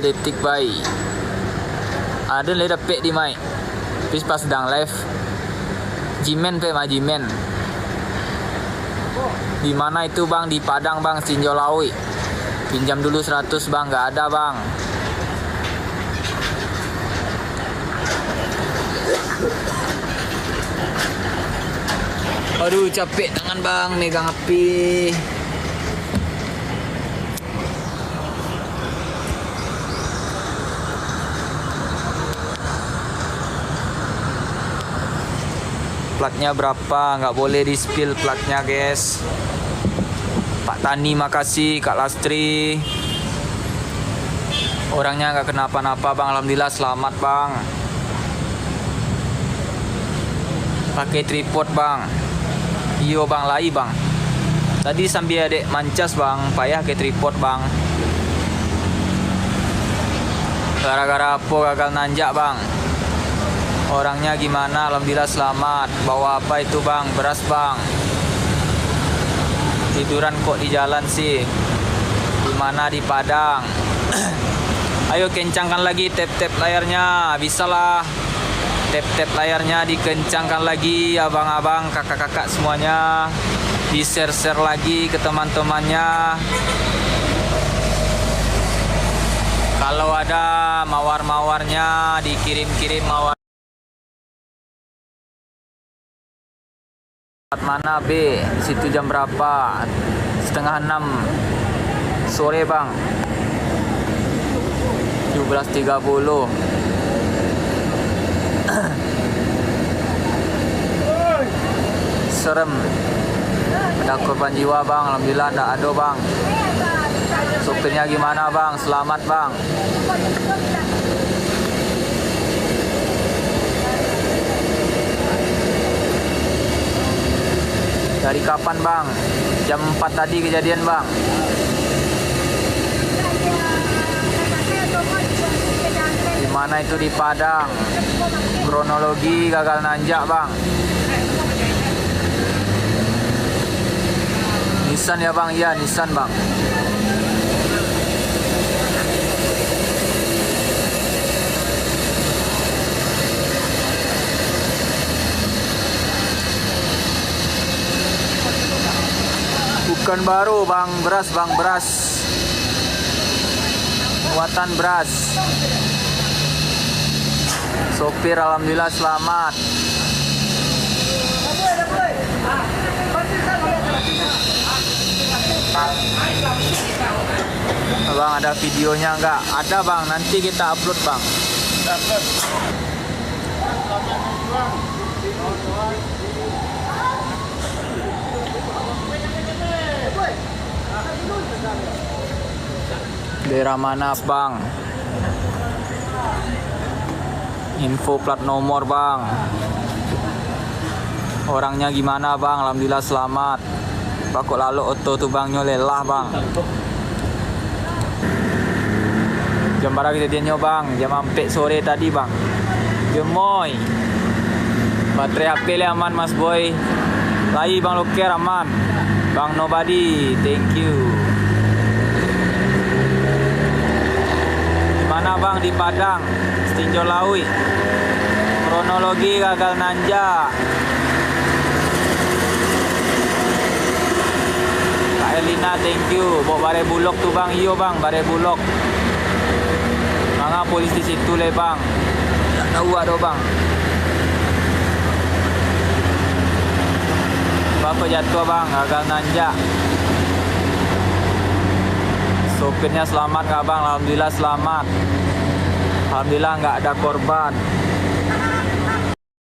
detik bay ada le dapet di mai bis pas sedang live Jimen pe mah Jimen di mana itu bang, di Padang bang, Sinjolawi. Pinjam dulu 100 bang, nggak ada bang. Aduh capek tangan bang, megang HP. Platnya berapa? Nggak boleh di spill platnya guys. Pak Tani makasih, Kak Lastri. Orangnya nggak kenapa-napa bang, alhamdulillah selamat bang. Pakai tripod bang. Iyo bang, lai bang. Tadi sambil adek mancas bang, payah ke tripod bang. Gara-gara apa gagal nanjak bang? Orangnya gimana? Alhamdulillah selamat. Bawa apa itu bang? Beras bang. Tiduran kok di jalan sih? Dimana? Di Padang. Ayo kencangkan lagi tap-tap layarnya. Bisalah. Tap-tap layarnya dikencangkan lagi abang-abang, kakak-kakak semuanya. Di share-share lagi ke teman-temannya. Kalau ada mawar-mawarnya dikirim-kirim mawar. Mana B? Situ jam berapa? 5:30 sore bang. 17.30. Serem. Ada korban jiwa bang, alhamdulillah enggak ada bang. Supirnya gimana bang? Selamat bang. Dari kapan bang? Jam 4 tadi kejadian bang. Dimana itu? Di Padang. Kronologi gagal nanjak bang. Nissan ya bang? Iya Nissan bang. Bukan baru bang, beras bang, beras. Muatan beras. Sopir alhamdulillah selamat. Bang ada videonya enggak? Ada bang, nanti kita upload bang. Daerah mana bang? Info plat nomor bang. Orangnya gimana bang? Alhamdulillah selamat. Pakok lalu oto tuh bang, nyolelah bang. Jam berapa kejadiannya bang? Jam 4 sore tadi bang. Gemoy. Baterai HP le aman mas boy. Lai bang Loker aman. Bang Nobody, thank you. Mana bang? Di Padang, Stinjo Lawi. Kronologi gagal nanjak. Kak Elina, thank you. Bawa Bare Bulog tuh bang. Iyo bang, Bare Bulog. Manga polis di situ le bang. Tak tahu ada bang. Bapak jatuh bang, gagal nanjak. Sopirnya selamat nggak bang? Alhamdulillah selamat. Alhamdulillah nggak ada korban.